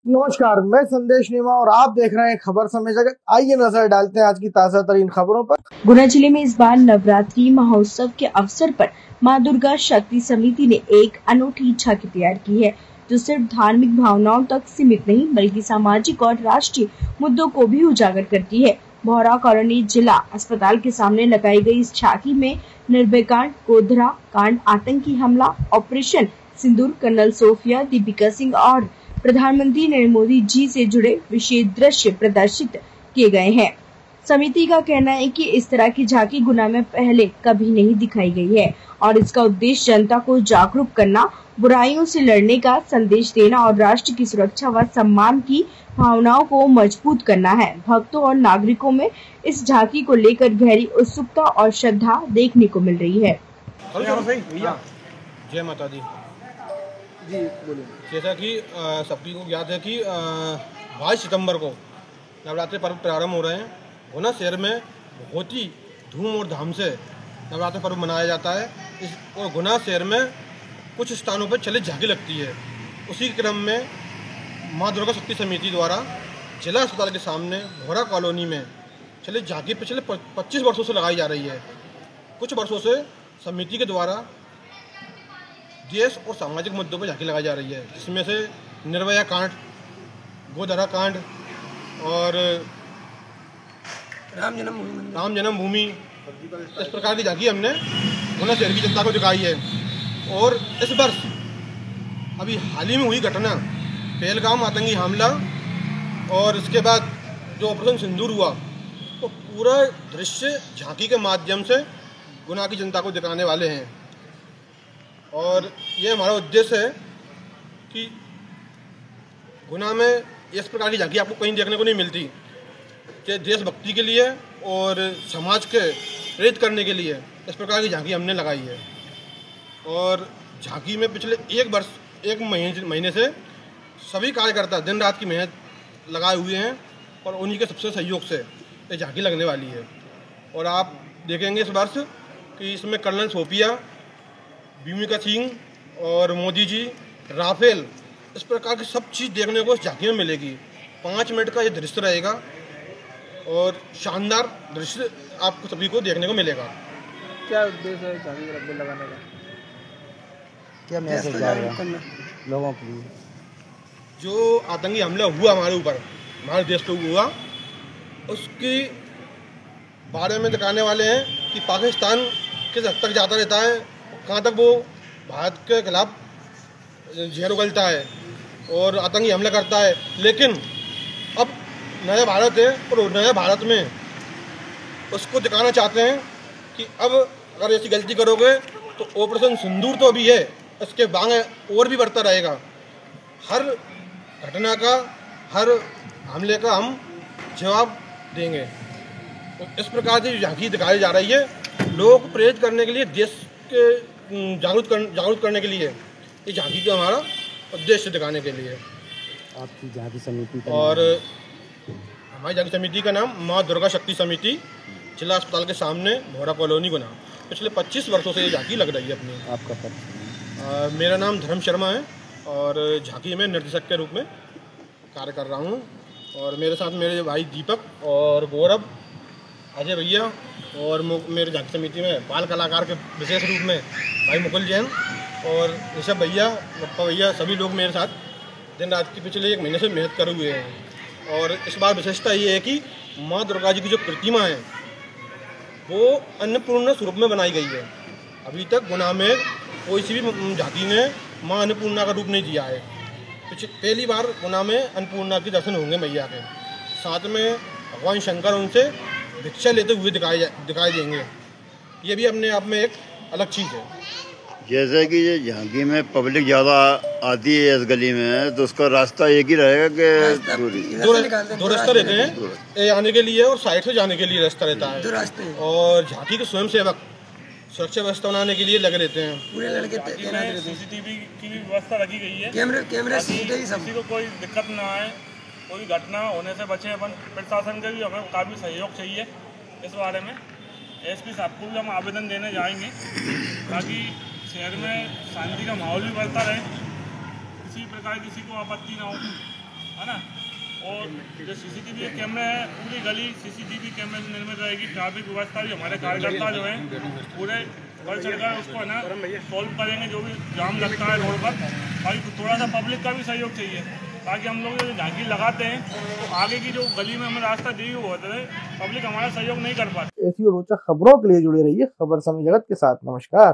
नमस्कार, मैं संदेश नीमा और आप देख रहे हैं खबर समय जगत। आइए नजर डालते हैं आज की ताजा तरीन खबरों पर। गुना जिले में इस बार नवरात्रि महोत्सव के अवसर पर मां दुर्गा शक्ति समिति ने एक अनूठी झांकी तैयार की है, जो सिर्फ धार्मिक भावनाओं तक सीमित नहीं बल्कि सामाजिक और राष्ट्रीय मुद्दों को भी उजागर करती है। भौरा कॉलोनी जिला अस्पताल के सामने लगाई गई इस झांकी में निर्भया कांड, गोधरा कांड, आतंकी हमला, ऑपरेशन सिंदूर, कर्नल सोफिया, दीपिका सिंह और प्रधानमंत्री नरेंद्र मोदी जी से जुड़े विशेष दृश्य प्रदर्शित किए गए हैं। समिति का कहना है कि इस तरह की झांकी गुना में पहले कभी नहीं दिखाई गई है और इसका उद्देश्य जनता को जागरूक करना, बुराइयों से लड़ने का संदेश देना और राष्ट्र की सुरक्षा व सम्मान की भावनाओं को मजबूत करना है। भक्तों और नागरिकों में इस झांकी को लेकर गहरी उत्सुकता और श्रद्धा देखने को मिल रही है। जय माता दी जी बोलिए। जैसा कि सभी को याद है कि 22 सितंबर को नवरात्रि पर्व प्रारंभ हो रहे हैं। गुना शहर में बहुत ही धूम और धाम से नवरात्रि पर्व मनाया जाता है। और गुना शहर में कुछ स्थानों पर चलित झांकी लगती है। उसी क्रम में मां दुर्गा शक्ति समिति द्वारा जिला अस्पताल के सामने भौरा कॉलोनी में चलित झांकी पिछले 25 वर्षों से लगाई जा रही है। कुछ वर्षों से समिति के द्वारा देश और सामाजिक मुद्दों पर झांकी लगाई जा रही है, जिसमें से निर्भया कांड, गोधरा कांड और राम जन्मभूमि, इस प्रकार की झांकी हमने गुना शहर की जनता को दिखाई है। और इस वर्ष अभी हाल ही में हुई घटना पहलगाम आतंकी हमला और इसके बाद जो ऑपरेशन सिंदूर हुआ, तो पूरा दृश्य झांकी के माध्यम से गुना की जनता को दिखाने वाले हैं। और ये हमारा उद्देश्य है कि गुना में इस प्रकार की झांकी आपको कहीं देखने को नहीं मिलती, कि देशभक्ति के लिए और समाज के प्रेरित करने के लिए इस प्रकार की झांकी हमने लगाई है। और झांकी में पिछले एक महीने से सभी कार्यकर्ता दिन रात की मेहनत लगाए हुए हैं और उन्हीं के सबसे सहयोग से ये झांकी लगने वाली है। और आप देखेंगे इस वर्ष कि इसमें कर्नल सोफिया, दीपिका सिंह और मोदी जी, राफेल, इस प्रकार की सब चीज़ देखने को इस झांकी में मिलेगी। 5 मिनट का ये दृश्य रहेगा और शानदार दृश्य आपको सभी को देखने को मिलेगा। क्या उद्देश्य है झांकी लगाने का? क्या मैसेज जा रहा है लोगों के लिए? जो आतंकी हमला हुआ हमारे ऊपर, हमारे देश पे हुआ, उसके बारे में दिखाने वाले हैं कि पाकिस्तान किस हद तक जाता रहता है, कहाँ तक वो भारत के खिलाफ जहर उगलता है और आतंकी हमला करता है। लेकिन अब नया भारत है और नए भारत में उसको दिखाना चाहते हैं कि अब अगर ऐसी गलती करोगे तो ऑपरेशन सिंदूर तो अभी है, इसके बांगे और भी बढ़ता रहेगा। हर घटना का, हर हमले का हम जवाब देंगे। तो इस प्रकार से झांकी दिखाई जा रही है, लोगों को प्रेरित करने के लिए, देश के जागरूक करने के लिए ये झांकी का हमारा उद्देश्य दिखाने के लिए। आपकी झांकी समिति का और हमारी झांकी समिति का नाम मां दुर्गा शक्ति समिति, जिला अस्पताल के सामने भौरा कॉलोनी गुना। पिछले 25 वर्षों से ये झांकी लग रही है अपनी। आपका परिचय? मेरा नाम धर्म शर्मा है और झांकी में निर्देशक के रूप में कार्य कर रहा हूँ। और मेरे साथ मेरे भाई दीपक और गौरव, अजय भैया और मेरे झांकी समिति में बाल कलाकार के विशेष रूप में भाई मुकुल जैन और ऋषभ भैया, पप्पा भैया, सभी लोग मेरे साथ दिन रात की पिछले 1 महीने से मेहनत करे हुए हैं। और इस बार विशेषता ये है कि माँ दुर्गा जी की जो प्रतिमा है वो अन्नपूर्णा स्वरूप में बनाई गई है। अभी तक गुना में कोई सी भी झांकी ने माँ अन्नपूर्णा का रूप नहीं दिया है। पहली बार गुना में अन्नपूर्णा के दर्शन होंगे मैया के। साथ में भगवान शंकर उनसे भिक्षा लेते हुए दिखाई देंगे। ये भी अपने आप में एक अलग चीज़ है। जैसे कि ये झांकी में पब्लिक ज़्यादा आती है इस गली में, तो उसका रास्ता एक ही रहेगा कि दो रास्ता रहते हैं आने के लिए और साइड से जाने के लिए रास्ता रहता है। और झांकी के स्वयं सेवक सुरक्षा व्यवस्था बनाने के लिए लगे रहते हैं। पूरे लड़के सीसीटीवी की भी व्यवस्था रखी गई है, कैमरे सीसीटीवी, किसी को कोई दिक्कत ना आए, कोई घटना होने से बचे। अपन प्रशासन के भी हमें काफ़ी सहयोग चाहिए इस बारे में। एसपी साहब को भी हम आवेदन देने जाएंगे ताकि शहर में शांति का माहौल भी बनता रहे, किसी प्रकार किसी को आपत्ति ना हो। है ना। और जो CCTV कैमरे हैं, पूरी गली CCTV कैमरे से निर्मित रहेगी। ट्रैफिक व्यवस्था भी हमारे कार्यकर्ता जो हैं पूरे बढ़ चढ़कर उसको है ना सॉल्व करेंगे, जो भी जाम लगता है रोड पर। बाकी थोड़ा सा पब्लिक का भी सहयोग चाहिए, ताकि हम लोग जो झांकी लगाते हैं तो आगे की जो गली में हमें रास्ता दी हुई होता है, पब्लिक हमारा सहयोग नहीं कर पाती। ऐसी रोचक खबरों के लिए जुड़े रहिए खबर समय जगत के साथ। नमस्कार।